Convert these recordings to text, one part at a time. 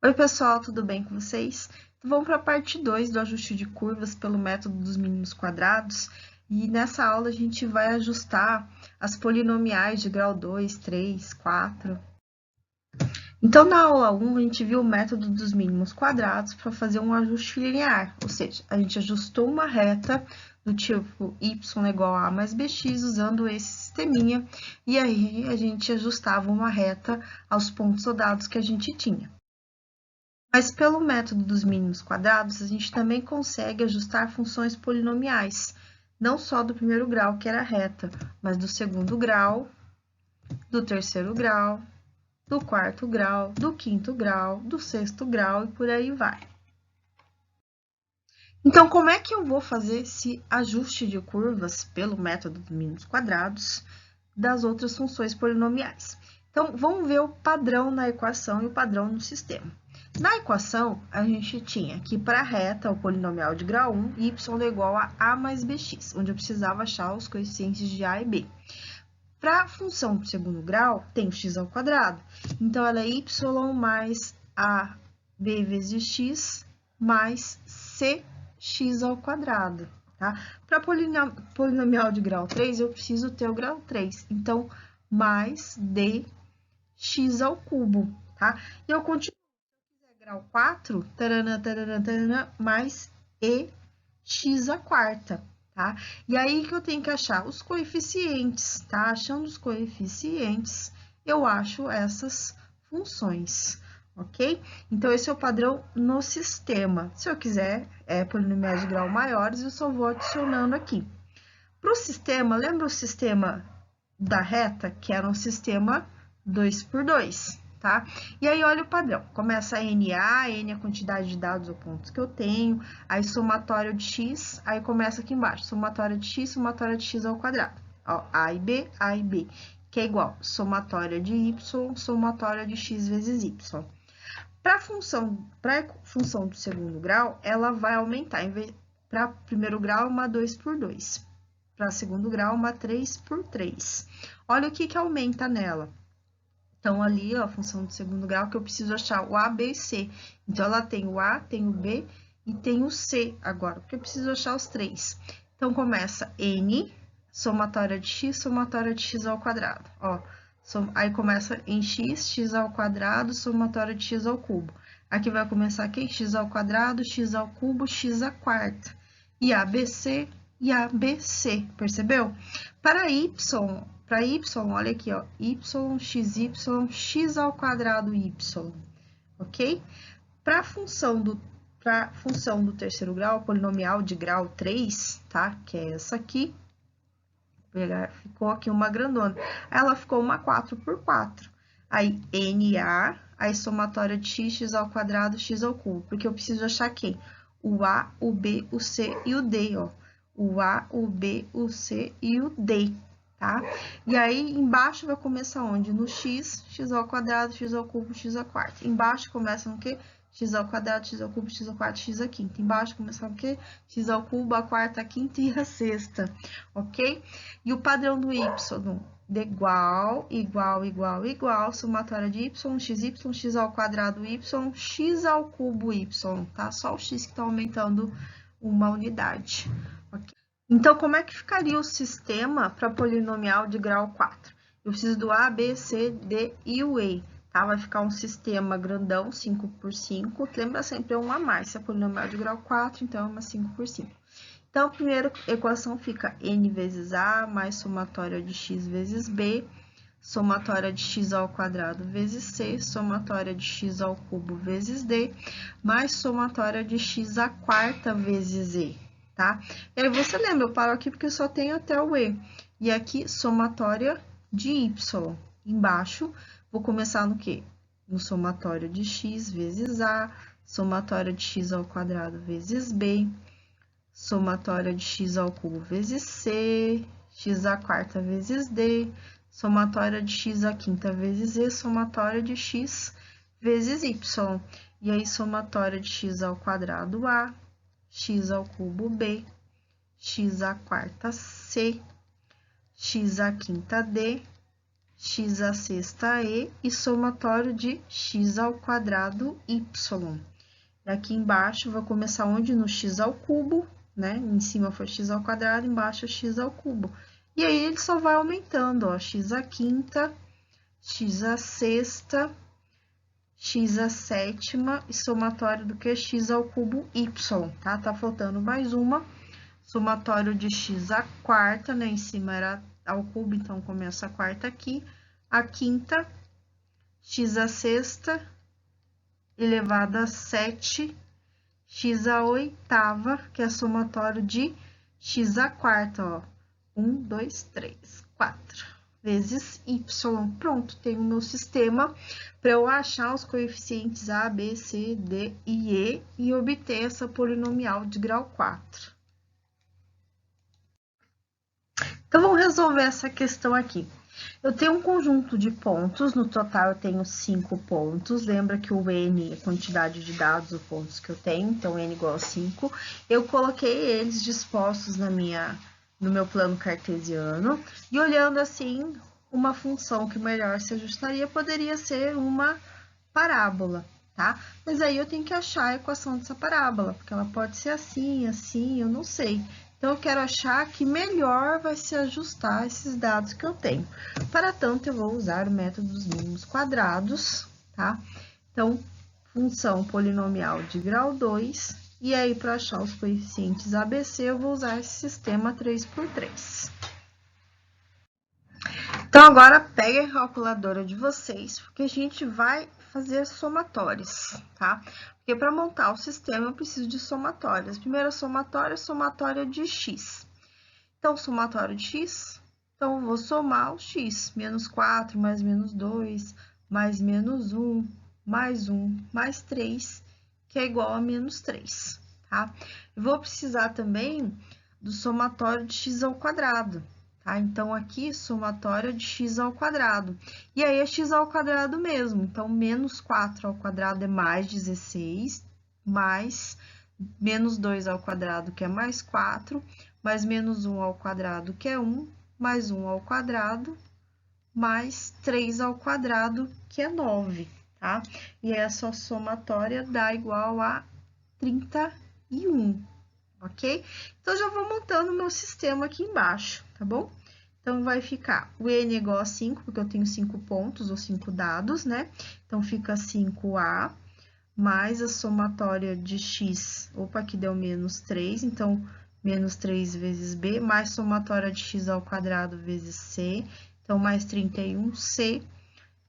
Oi, pessoal, tudo bem com vocês? Então, vamos para a parte 2 do ajuste de curvas pelo método dos mínimos quadrados. E nessa aula a gente vai ajustar as polinomiais de grau 2, 3, 4. Então, na aula 1, a gente viu o método dos mínimos quadrados para fazer um ajuste linear, ou seja, a gente ajustou uma reta do tipo y é igual a mais bx usando esse sisteminha, e aí a gente ajustava uma reta aos pontos ou dados que a gente tinha. Mas pelo método dos mínimos quadrados, a gente também consegue ajustar funções polinomiais, não só do primeiro grau, que era reta, mas do segundo grau, do terceiro grau, do quarto grau, do quinto grau, do sexto grau e por aí vai. Então, como é que eu vou fazer esse ajuste de curvas pelo método dos mínimos quadrados das outras funções polinomiais? Então, vamos ver o padrão na equação e o padrão no sistema. Na equação, a gente tinha que para a reta, o polinomial de grau 1, y é igual a mais bx, onde eu precisava achar os coeficientes de a e b. Para a função do segundo grau, tem o x ao quadrado, então ela é y mais ab vezes x mais cx ao quadrado, tá? Para polinomial de grau 3, eu preciso ter o grau 3, então mais dx ao cubo, tá? E eu continuo grau 4, taranã, taranã, taranã, mais ex à quarta, tá? E aí que eu tenho que achar os coeficientes, tá? Achando os coeficientes, eu acho essas funções, ok? Então, esse é o padrão no sistema. Se eu quiser polinomiais de grau maiores, eu só vou adicionando aqui. Para o sistema, lembra o sistema da reta, que era um sistema 2 por 2, tá? E aí, olha o padrão. Começa a NA, N é a quantidade de dados ou pontos que eu tenho, aí somatório de x, aí começa aqui embaixo, somatório de x ao quadrado. Ó, A e B, que é igual somatória de y, somatória de x vezes y. Para a função do segundo grau, ela vai aumentar, para primeiro grau, uma 2 por 2. Para segundo grau, uma 3 por 3. Olha o que aumenta nela. Então, ali, ó, a função do segundo grau, que eu preciso achar o A, B e C. Então, ela tem o A, tem o B e tem o C agora, porque eu preciso achar os três. Então, começa N, somatória de x ao quadrado. Ó, aí começa em x ao quadrado, somatória de x ao cubo. Aqui vai começar aqui, x ao quadrado, x ao cubo, x à quarta. E ABC e ABC, percebeu? Para y, olha aqui, ó, xy, x ao quadrado y, ok? Para a função do terceiro grau, polinomial de grau 3, tá? Que é essa aqui, ficou aqui uma grandona. Ela ficou uma 4 por 4. Aí, NA, aí somatória de x ao quadrado, x ao cubo, porque eu preciso achar quem? O A, o B, o C e o D, ó. O A, o B, o C e o D, tá? E aí, embaixo vai começar onde? No x, x ao quadrado, x ao cubo, x à quarta. Embaixo começa no quê? X ao quadrado, x ao cubo, x à quarta, x à quinta. Embaixo começa o quê? X ao cubo, a quarta, a quinta e a sexta, ok? E o padrão do y de igual, somatória de y, x ao quadrado y, x ao cubo y, tá? Só o x que tá aumentando uma unidade. Okay? Então, como é que ficaria o sistema para polinomial de grau 4? Eu preciso do A, B, C, D e o E, tá? Vai ficar um sistema grandão, 5 por 5. Lembra sempre, é 1 a mais. Se é polinomial de grau 4, então é uma 5 por 5. Então, a primeira equação fica n vezes a mais somatória de x vezes b, somatória de x ao quadrado vezes c, somatória de x ao cubo vezes d, mais somatória de x à quarta vezes e, tá? E aí, você lembra, eu paro aqui porque eu só tenho até o e. E aqui, somatória de y. Embaixo, vou começar no quê? No somatório de x vezes a, somatória de x ao quadrado vezes b, somatória de x ao cubo vezes c, x à quarta vezes d, somatória de x à quinta vezes e, somatória de x vezes y. E aí, somatória de x ao quadrado a, x ao cubo b, x à quarta c, x à quinta d, x à sexta e somatório de x ao quadrado y. Aqui embaixo, vou começar onde? No x ao cubo, né? Em cima foi x ao quadrado, embaixo é x ao cubo. E aí, ele só vai aumentando, ó, x à quinta, x à sexta, x à sétima e somatório do que? X ao cubo y, tá? Tá faltando mais uma. Somatório de x à quarta, né? Em cima era ao cubo, então começa a quarta aqui. A quinta, x à sexta, elevado a 7, x à oitava, que é somatório de x à quarta, ó. 1, 2, 3, 4, vezes y. Pronto, tenho o meu sistema para eu achar os coeficientes A, B, C, D e E obter essa polinomial de grau 4. Então, vamos resolver essa questão aqui. Eu tenho um conjunto de pontos, no total eu tenho 5 pontos. Lembra que o N é a quantidade de dados ou pontos que eu tenho, então N igual a 5. Eu coloquei eles dispostos no meu plano cartesiano, e olhando assim, uma função que melhor se ajustaria poderia ser uma parábola, tá? Mas aí eu tenho que achar a equação dessa parábola, porque ela pode ser assim, assim, eu não sei. Então, eu quero achar que melhor vai se ajustar esses dados que eu tenho. Para tanto, eu vou usar o método dos mínimos quadrados, tá? Então, função polinomial de grau 2, e aí, para achar os coeficientes ABC, eu vou usar esse sistema 3×3. Então, agora, pegue a calculadora de vocês, porque a gente vai fazer somatórios, tá? Porque para montar o sistema eu preciso de somatórias. Primeira somatória, somatória de x. Então, somatório de x, então eu vou somar o x, menos 4, mais menos 2, mais menos 1, mais 3, que é igual a menos 3, tá? Eu vou precisar também do somatório de x ao quadrado. Tá? Então, aqui, somatório de x ao quadrado. E aí, é x ao quadrado mesmo. Então, menos 4 ao quadrado é mais 16, mais menos 2 ao quadrado, que é mais 4, mais menos 1 ao quadrado, que é 1, mais 1 ao quadrado, mais 3 ao quadrado, que é 9, tá? E essa somatória dá igual a 31. Ok? Então, já vou montando o meu sistema aqui embaixo, tá bom? Então, vai ficar o N igual a 5, porque eu tenho 5 pontos ou 5 dados, né? Então, fica 5A mais a somatória de x, opa, aqui deu menos 3, então, menos 3 vezes B, mais somatória de x ao quadrado vezes C, então, mais 31C,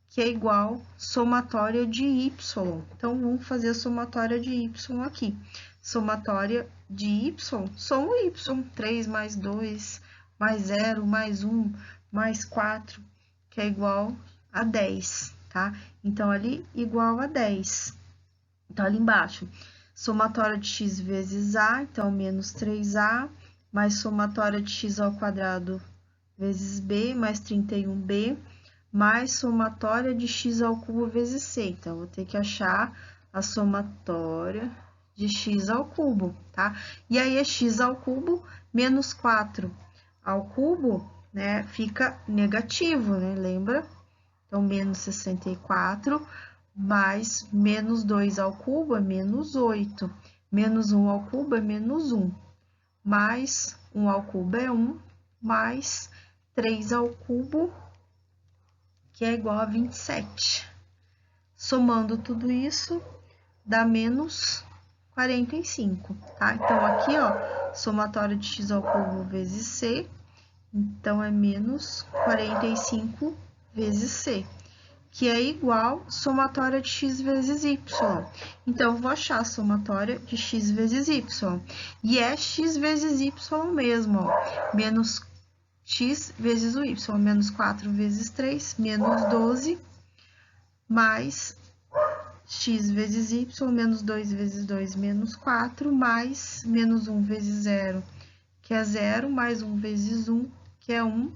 que é igual somatória de y. Então, vamos fazer a somatória de y aqui. Somatória de y, soma o y, 3 mais 2, mais 0, mais 1, mais 4, que é igual a 10, tá? Então, ali, igual a 10. Então, ali embaixo, somatória de x vezes a, então, menos 3a, mais somatória de x ao quadrado vezes b, mais 31b, mais somatória de x ao cubo vezes c. Então, vou ter que achar a somatória de x ao cubo, tá? E aí, é x ao cubo menos 4 ao cubo, né, fica negativo, né, lembra? Então, menos 64, mais menos 2 ao cubo é menos 8, menos 1 ao cubo é menos 1, mais 1 ao cubo é 1, mais 3 ao cubo, que é igual a 27. Somando tudo isso, dá menos 45, tá? Então, aqui, ó, somatório de x ao cubo vezes c, então, é menos 45 vezes c, que é igual somatória de x vezes y. Então, eu vou achar a somatória de x vezes y. E é x vezes y mesmo, ó. Menos x vezes o y, menos 4 vezes 3, menos 12, mais x vezes y, menos 2 vezes 2, menos 4, mais menos 1 vezes 0, que é 0, mais 1 vezes 1, que é 1,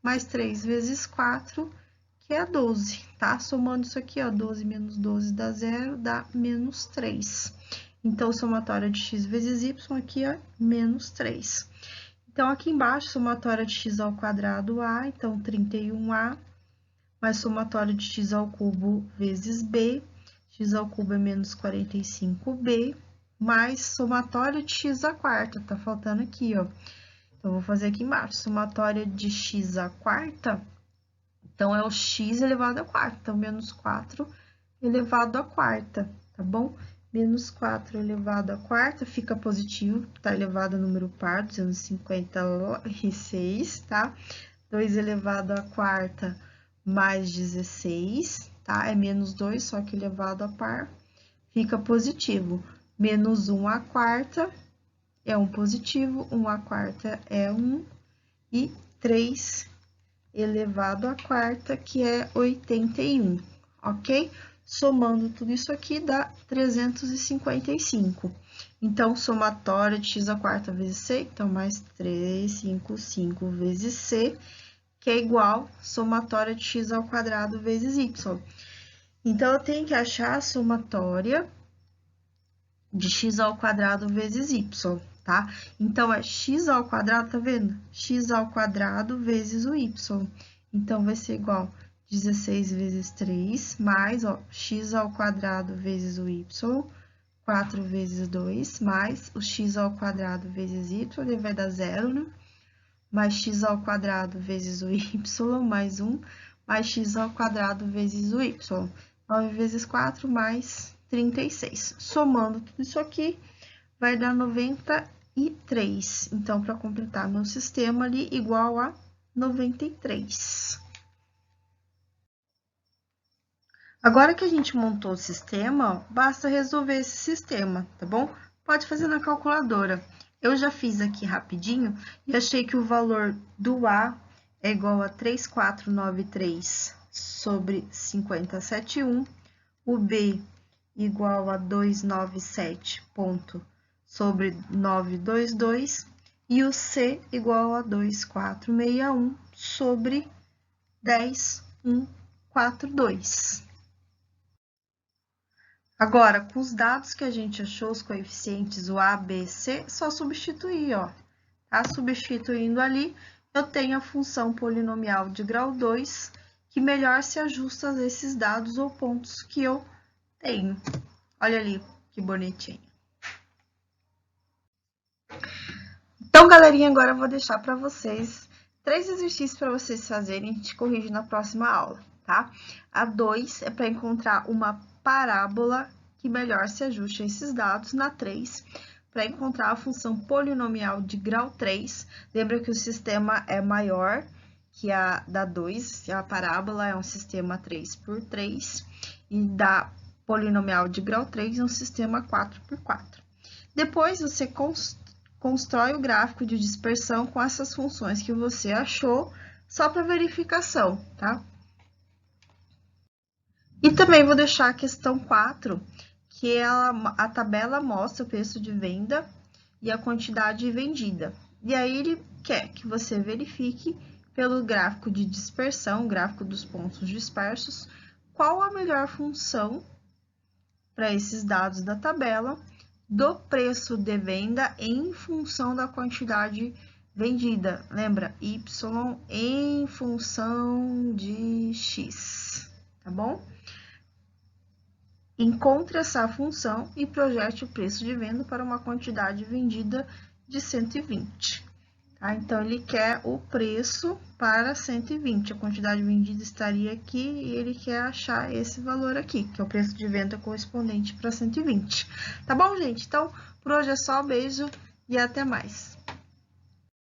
mais 3 vezes 4, que é 12, tá? Somando isso aqui, ó, 12 menos 12 dá 0, dá menos 3. Então, somatória de x vezes y aqui é menos 3. Então, aqui embaixo, somatória de x ao quadrado a, então, 31a, mais somatório de x ao cubo vezes b, x ao cubo é menos 45b, mais somatório de x à quarta, tá faltando aqui, ó. Então, vou fazer aqui embaixo, somatória de x à quarta, então, é o x elevado à quarta, então, menos 4 elevado à quarta, tá bom? Menos 4 elevado à quarta fica positivo, tá elevado a número par, 256, tá? 2 elevado à quarta mais 16, tá? É menos 2, só que elevado a par, fica positivo. Menos 1 à quarta é um positivo, 1 à quarta é 1, e 3 elevado à quarta, que é 81, ok? Somando tudo isso aqui, dá 355. Então, somatória de x à quarta vezes c, então, mais 355 vezes c, que é igual somatória de x ao quadrado vezes y. Então, eu tenho que achar a somatória de x ao quadrado vezes y, tá? Então, é x ao quadrado, tá vendo? X ao quadrado vezes o y. Então, vai ser igual 16 vezes 3, mais, ó, x ao quadrado vezes o y, 4 vezes 2, mais o x ao quadrado vezes y, ele vai dar 0, né? Mais x ao quadrado vezes o y, mais 1, mais x ao quadrado vezes o y. 9 vezes 4, mais 36. Somando tudo isso aqui, vai dar 93. Então, para completar meu sistema ali, igual a 93. Agora que a gente montou o sistema, basta resolver esse sistema, tá bom? Pode fazer na calculadora. Eu já fiz aqui rapidinho e achei que o valor do A é igual a 3,493 sobre 50,71. O B igual a 297 ponto sobre 922. E o C igual a 2,461 sobre 10,142. Agora, com os dados que a gente achou, os coeficientes, o A, B, C, só substituir, ó. Tá? Substituindo ali, eu tenho a função polinomial de grau 2, que melhor se ajusta a esses dados ou pontos que eu tenho. Olha ali, que bonitinho. Então, galerinha, agora eu vou deixar para vocês 3 exercícios para vocês fazerem, a gente corrige na próxima aula, tá? A 2 é para encontrar uma parábola que melhor se ajuste a esses dados. Na 3, para encontrar a função polinomial de grau 3. Lembra que o sistema é maior que a da 2, a parábola é um sistema 3×3, e da polinomial de grau 3 é um sistema 4×4. Depois, você constrói o gráfico de dispersão com essas funções que você achou, só para verificação, tá? E também vou deixar a questão 4, que a tabela mostra o preço de venda e a quantidade vendida. E aí, ele quer que você verifique pelo gráfico de dispersão, gráfico dos pontos dispersos, qual a melhor função para esses dados da tabela do preço de venda em função da quantidade vendida. Lembra? Y em função de X, tá bom? Encontre essa função e projete o preço de venda para uma quantidade vendida de 120. Tá? Então, ele quer o preço para 120. A quantidade vendida estaria aqui e ele quer achar esse valor aqui, que é o preço de venda correspondente para 120. Tá bom, gente? Então, por hoje é só. Beijo e até mais.